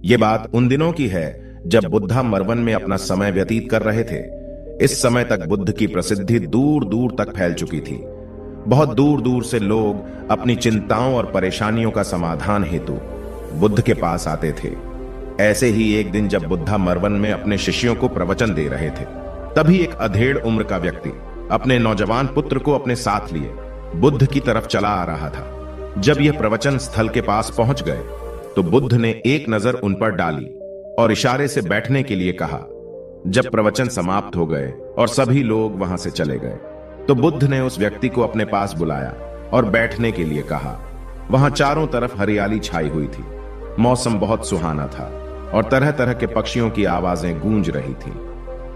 ये बात उन दिनों की है जब बुद्धा मरवन में अपना समय व्यतीत कर रहे थे। इस समय तक बुद्ध की प्रसिद्धि दूर दूर तक फैल चुकी थी। बहुत दूर दूर से लोग अपनी चिंताओं और परेशानियों का समाधान हेतु बुद्ध के पास आते थे। ऐसे ही एक दिन जब बुद्धा मरवन में अपने शिष्यों को प्रवचन दे रहे थे, तभी एक अधेड़ उम्र का व्यक्ति अपने नौजवान पुत्र को अपने साथ लिए बुद्ध की तरफ चला आ रहा था। जब यह प्रवचन स्थल के पास पहुंच गए तो बुद्ध ने एक नजर उन पर डाली और इशारे से बैठने के लिए कहा। जब प्रवचन समाप्त हो गए और सभी लोग वहां से चले गए तो बुद्ध ने उस व्यक्ति को अपने पास बुलाया और बैठने के लिए कहा। वहां चारों तरफ हरियाली छाई हुई थी। मौसम बहुत सुहाना था और तरह तरह के पक्षियों की आवाजें गूंज रही थीं।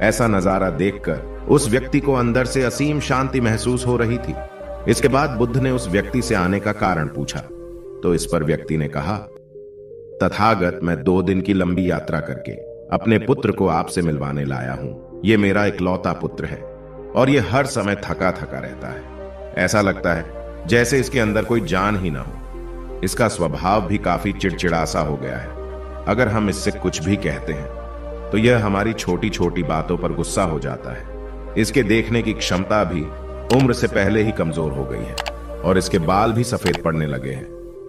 ऐसा नजारा देखकर उस व्यक्ति को अंदर से असीम शांति महसूस हो रही थी। इसके बाद बुद्ध ने उस व्यक्ति से आने का कारण पूछा तो इस पर व्यक्ति ने कहा, तथागत, मैं 2 दिन की लंबी यात्रा करके अपने पुत्र को आपसे मिलवाने लाया हूं। ये मेरा इकलौता पुत्र है और ये हर समय थका थका रहता है। ऐसा लगता है जैसे इसके अंदर कोई जान ही ना हो। इसका स्वभाव भी काफी चिड़चिड़ा सा हो गया है। अगर हम इससे कुछ भी कहते हैं तो यह हमारी छोटी छोटी बातों पर गुस्सा हो जाता है। इसके देखने की क्षमता भी उम्र से पहले ही कमजोर हो गई है और इसके बाल भी सफेद पड़ने लगे हैं।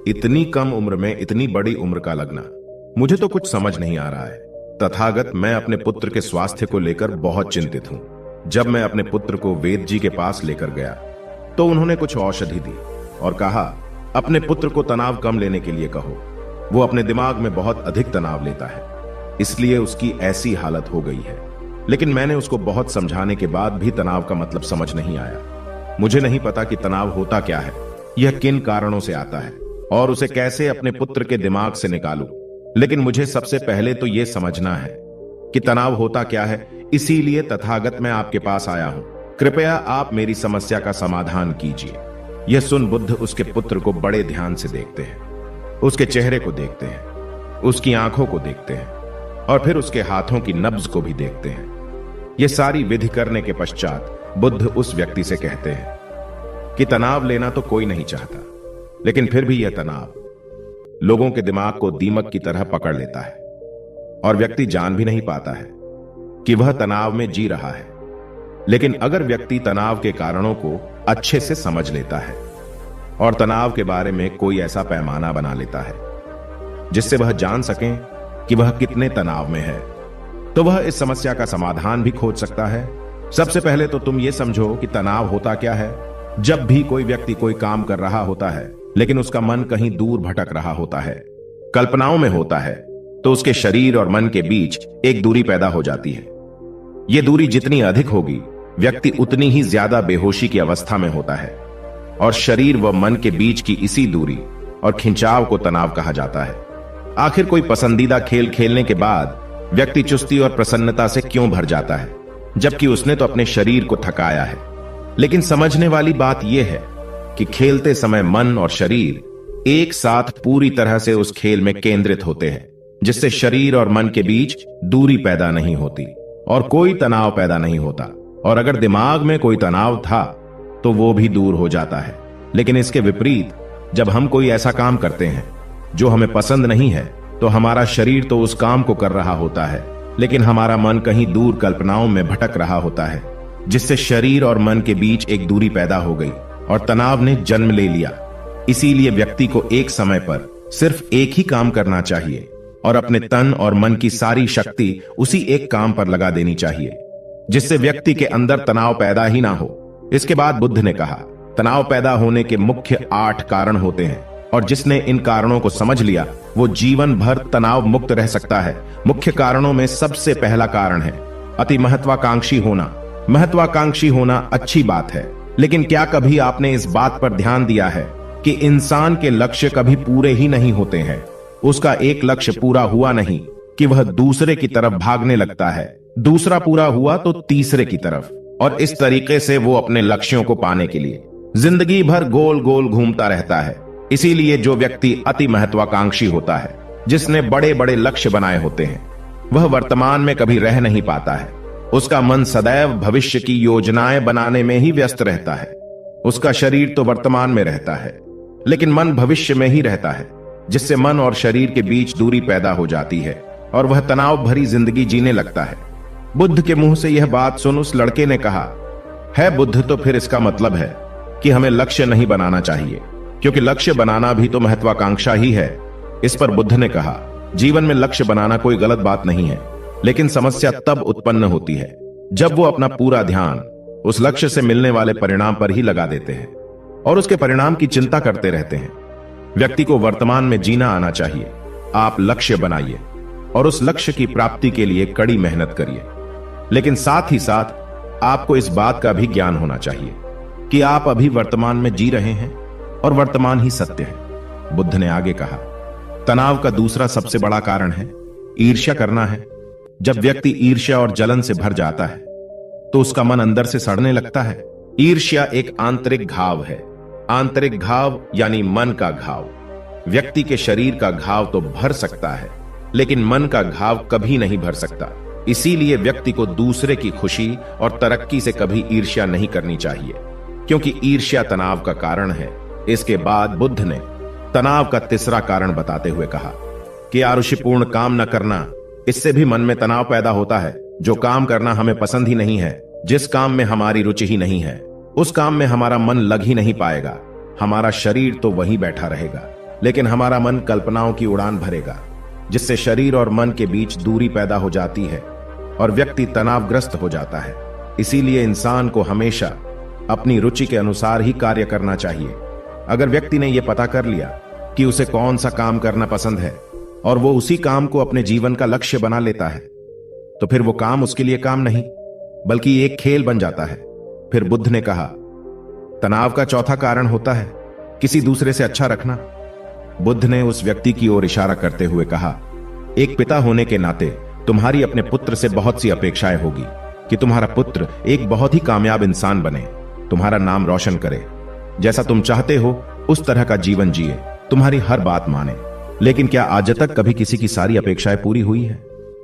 इतनी कम उम्र में इतनी बड़ी उम्र का लगना, मुझे तो कुछ समझ नहीं आ रहा है। तथागत, मैं अपने पुत्र के स्वास्थ्य को लेकर बहुत चिंतित हूं। जब मैं अपने पुत्र को वेद जी के पास लेकर गया तो उन्होंने कुछ औषधि दी और कहा, अपने पुत्र को तनाव कम लेने के लिए कहो। वो अपने दिमाग में बहुत अधिक तनाव लेता है, इसलिए उसकी ऐसी हालत हो गई है। लेकिन मैंने उसको बहुत समझाने के बाद भी तनाव का मतलब समझ नहीं आया। मुझे नहीं पता कि तनाव होता क्या है, यह किन कारणों से आता है और उसे कैसे अपने पुत्र के दिमाग से निकालूं। लेकिन मुझे सबसे पहले तो यह समझना है कि तनाव होता क्या है। इसीलिए तथागत, मैं आपके पास आया हूं। कृपया आप मेरी समस्या का समाधान कीजिए। यह सुन बुद्ध उसके पुत्र को बड़े ध्यान से देखते हैं। उसके चेहरे को देखते हैं, उसकी आंखों को देखते हैं और फिर उसके हाथों की नब्ज को भी देखते हैं। यह सारी विधि करने के पश्चात बुद्ध उस व्यक्ति से कहते हैं कि तनाव लेना तो कोई नहीं चाहता, लेकिन फिर भी यह तनाव लोगों के दिमाग को दीमक की तरह पकड़ लेता है और व्यक्ति जान भी नहीं पाता है कि वह तनाव में जी रहा है। लेकिन अगर व्यक्ति तनाव के कारणों को अच्छे से समझ लेता है और तनाव के बारे में कोई ऐसा पैमाना बना लेता है जिससे वह जान सके कि वह कितने तनाव में है, तो वह इस समस्या का समाधान भी खोज सकता है। सबसे पहले तो तुम ये समझो कि तनाव होता क्या है। जब भी कोई व्यक्ति कोई काम कर रहा होता है लेकिन उसका मन कहीं दूर भटक रहा होता है, कल्पनाओं में होता है, तो उसके शरीर और मन के बीच एक दूरी पैदा हो जाती है। यह दूरी जितनी अधिक होगी, व्यक्ति उतनी ही ज्यादा बेहोशी की अवस्था में होता है और शरीर व मन के बीच की इसी दूरी और खिंचाव को तनाव कहा जाता है। आखिर कोई पसंदीदा खेल खेलने के बाद व्यक्ति चुस्ती और प्रसन्नता से क्यों भर जाता है, जबकि उसने तो अपने शरीर को थकाया है। लेकिन समझने वाली बात यह है कि खेलते समय मन और शरीर एक साथ पूरी तरह से उस खेल में केंद्रित होते हैं, जिससे शरीर और मन के बीच दूरी पैदा नहीं होती और कोई तनाव पैदा नहीं होता। और अगर दिमाग में कोई तनाव था तो वो भी दूर हो जाता है। लेकिन इसके विपरीत, जब हम कोई ऐसा काम करते हैं जो हमें पसंद नहीं है, तो हमारा शरीर तो उस काम को कर रहा होता है, लेकिन हमारा मन कहीं दूर कल्पनाओं में भटक रहा होता है, जिससे शरीर और मन के बीच एक दूरी पैदा हो गई और तनाव ने जन्म ले लिया। इसीलिए व्यक्ति को एक समय पर सिर्फ एक ही काम करना चाहिए और अपने तन और मन की सारी शक्ति उसी एक काम पर लगा देनी चाहिए, जिससे व्यक्ति के अंदर तनाव पैदा ही ना हो। इसके बाद बुद्ध ने कहा, तनाव पैदा होने के मुख्य 8 कारण होते हैं और जिसने इन कारणों को समझ लिया वो जीवन भर तनाव मुक्त रह सकता है। मुख्य कारणों में सबसे पहला कारण है अति महत्वाकांक्षी होना। महत्वाकांक्षी होना अच्छी बात है, लेकिन क्या कभी आपने इस बात पर ध्यान दिया है कि इंसान के लक्ष्य कभी पूरे ही नहीं होते हैं। उसका एक लक्ष्य पूरा हुआ नहीं कि वह दूसरे की तरफ भागने लगता है, दूसरा पूरा हुआ तो तीसरे की तरफ, और इस तरीके से वो अपने लक्ष्यों को पाने के लिए जिंदगी भर गोल गोल घूमता रहता है। इसीलिए जो व्यक्ति अति महत्वाकांक्षी होता है, जिसने बड़े बड़े लक्ष्य बनाए होते हैं, वह वर्तमान में कभी रह नहीं पाता है। उसका मन सदैव भविष्य की योजनाएं बनाने में ही व्यस्त रहता है। उसका शरीर तो वर्तमान में रहता है, लेकिन मन भविष्य में ही रहता है। जिससे मन और शरीर के बीच दूरी पैदा हो जाती है और वह तनाव भरी जिंदगी जीने लगता है। बुद्ध के मुंह से यह बात सुन उस लड़के ने कहा, है बुद्ध, तो फिर इसका मतलब है कि हमें लक्ष्य नहीं बनाना चाहिए, क्योंकि लक्ष्य बनाना भी तो महत्वाकांक्षा ही है। इस पर बुद्ध ने कहा, जीवन में लक्ष्य बनाना कोई गलत बात नहीं है, लेकिन समस्या तब उत्पन्न होती है जब वो अपना पूरा ध्यान उस लक्ष्य से मिलने वाले परिणाम पर ही लगा देते हैं और उसके परिणाम की चिंता करते रहते हैं। व्यक्ति को वर्तमान में जीना आना चाहिए। आप लक्ष्य बनाइए और उस लक्ष्य की प्राप्ति के लिए कड़ी मेहनत करिए, लेकिन साथ ही साथ आपको इस बात का भी ज्ञान होना चाहिए कि आप अभी वर्तमान में जी रहे हैं और वर्तमान ही सत्य है। बुद्ध ने आगे कहा, तनाव का दूसरा सबसे बड़ा कारण है ईर्ष्या करना है। जब व्यक्ति ईर्ष्या और जलन से भर जाता है तो उसका मन अंदर से सड़ने लगता है। ईर्ष्या एक आंतरिक घाव है। आंतरिक घाव यानी मन का घाव। व्यक्ति के शरीर का घाव तो भर सकता है, लेकिन मन का घाव कभी नहीं भर सकता। इसीलिए व्यक्ति को दूसरे की खुशी और तरक्की से कभी ईर्ष्या नहीं करनी चाहिए, क्योंकि ईर्ष्या तनाव का कारण है। इसके बाद बुद्ध ने तनाव का तीसरा कारण बताते हुए कहा कि आरुषिपूर्ण काम न करना, इससे भी मन में तनाव पैदा होता है। जो काम करना हमें पसंद ही नहीं है, जिस काम में हमारी रुचि ही नहीं है, उस काम में हमारा मन लग ही नहीं पाएगा। हमारा शरीर तो वहीं बैठा रहेगा, लेकिन हमारा मन कल्पनाओं की उड़ान भरेगा, जिससे शरीर और मन के बीच दूरी पैदा हो जाती है और व्यक्ति तनावग्रस्त हो जाता है। इसीलिए इंसान को हमेशा अपनी रुचि के अनुसार ही कार्य करना चाहिए। अगर व्यक्ति ने यह पता कर लिया कि उसे कौन सा काम करना पसंद है और वो उसी काम को अपने जीवन का लक्ष्य बना लेता है, तो फिर वो काम उसके लिए काम नहीं बल्कि एक खेल बन जाता है। फिर बुद्ध ने कहा, तनाव का चौथा कारण होता है किसी दूसरे से अच्छा रखना। बुद्ध ने उस व्यक्ति की ओर इशारा करते हुए कहा, एक पिता होने के नाते तुम्हारी अपने पुत्र से बहुत सी अपेक्षाएं होगी कि तुम्हारा पुत्र एक बहुत ही कामयाब इंसान बने, तुम्हारा नाम रोशन करे, जैसा तुम चाहते हो उस तरह का जीवन जिए, तुम्हारी हर बात माने। लेकिन क्या आज तक कभी किसी की सारी अपेक्षाएं पूरी हुई है?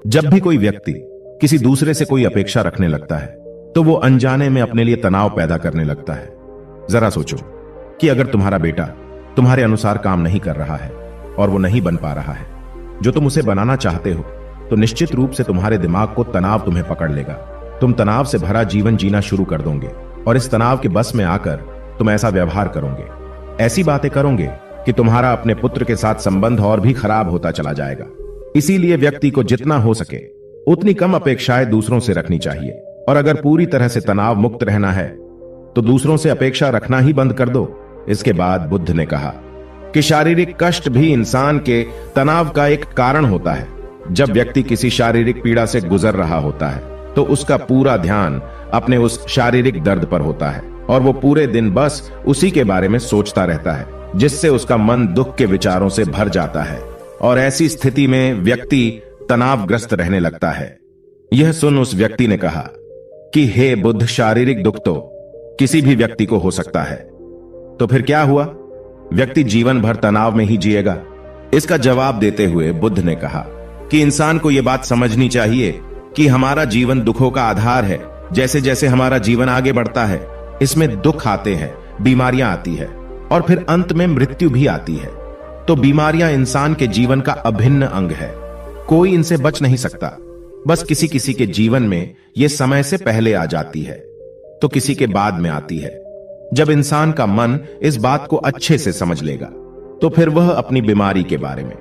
जब भी कोई व्यक्ति किसी दूसरे से कोई अपेक्षा रखने लगता है तो वो अनजाने में अपने लिए तनाव पैदा करने लगता है। जरा सोचो कि अगर तुम्हारा बेटा तुम्हारे अनुसार काम नहीं कर रहा है और वो नहीं बन पा रहा है जो तुम उसे बनाना चाहते हो, तो निश्चित रूप से तुम्हारे दिमाग को तनाव तुम्हें पकड़ लेगा। तुम तनाव से भरा जीवन जीना शुरू कर दोगे और इस तनाव के बस में आकर तुम ऐसा व्यवहार करोगे, ऐसी बातें करोगे कि तुम्हारा अपने पुत्र के साथ संबंध और भी खराब होता चला जाएगा। इसीलिए व्यक्ति को जितना हो सके उतनी कम अपेक्षाएं दूसरों से रखनी चाहिए, और अगर पूरी तरह से तनाव मुक्त रहना है तो दूसरों से अपेक्षा रखना ही बंद कर दो। इसके बाद बुद्ध ने कहा कि शारीरिक कष्ट भी इंसान के तनाव का एक कारण होता है। जब व्यक्ति किसी शारीरिक पीड़ा से गुजर रहा होता है तो उसका पूरा ध्यान अपने उस शारीरिक दर्द पर होता है और वो पूरे दिन बस उसी के बारे में सोचता रहता है, जिससे उसका मन दुख के विचारों से भर जाता है और ऐसी स्थिति में व्यक्ति तनावग्रस्त रहने लगता है। यह सुन उस व्यक्ति ने कहा कि हे बुद्ध, शारीरिक दुख तो किसी भी व्यक्ति को हो सकता है, तो फिर क्या हुआ? व्यक्ति जीवन भर तनाव में ही जिएगा? इसका जवाब देते हुए बुद्ध ने कहा कि इंसान को यह बात समझनी चाहिए कि हमारा जीवन दुखों का आधार है। जैसे जैसे हमारा जीवन आगे बढ़ता है, इसमें दुख आते हैं, बीमारियां आती है और फिर अंत में मृत्यु भी आती है। तो बीमारियां इंसान के जीवन का अभिन्न अंग है, कोई इनसे बच नहीं सकता। बस किसी किसी के जीवन में यह समय से पहले आ जाती है तो किसी के बाद में आती है। जब इंसान का मन इस बात को अच्छे से समझ लेगा तो फिर वह अपनी बीमारी के बारे में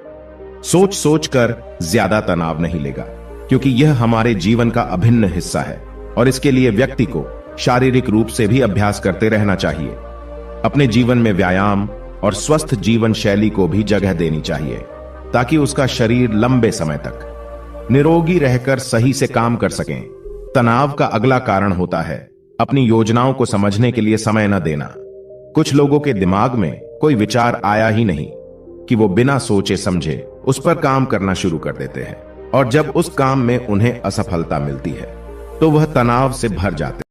सोच सोच कर ज्यादा तनाव नहीं लेगा, क्योंकि यह हमारे जीवन का अभिन्न हिस्सा है और इसके लिए व्यक्ति को शारीरिक रूप से भी अभ्यास करते रहना चाहिए। अपने जीवन में व्यायाम और स्वस्थ जीवन शैली को भी जगह देनी चाहिए ताकि उसका शरीर लंबे समय तक निरोगी रहकर सही से काम कर सकें। तनाव का अगला कारण होता है अपनी योजनाओं को समझने के लिए समय न देना। कुछ लोगों के दिमाग में कोई विचार आया ही नहीं कि वो बिना सोचे समझे उस पर काम करना शुरू कर देते हैं, और जब उस काम में उन्हें असफलता मिलती है तो वह तनाव से भर जाते हैं।